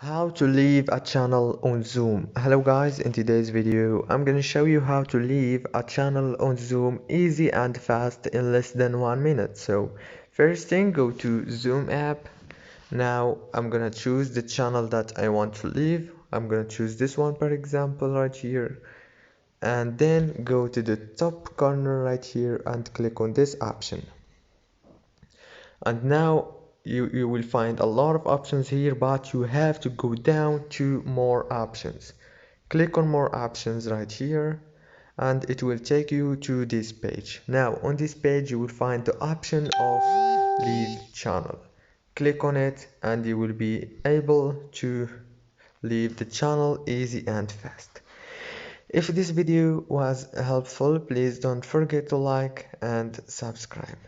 How to leave a channel on Zoom. Hello guys, in today's video I'm gonna show you how to leave a channel on Zoom easy and fast in less than 1 minute. So first thing, go to Zoom app. Now I'm gonna choose the channel that I want to leave. I'm gonna choose this one, for example, right here, and then go to the top corner right here and click on this option. And now you will find a lot of options here, but you have to go down to more options. Click on more options right here and it will take you to this page. Now on this page you will find the option of leave channel. Click on it and you will be able to leave the channel easy and fast. If this video was helpful, please don't forget to like and subscribe.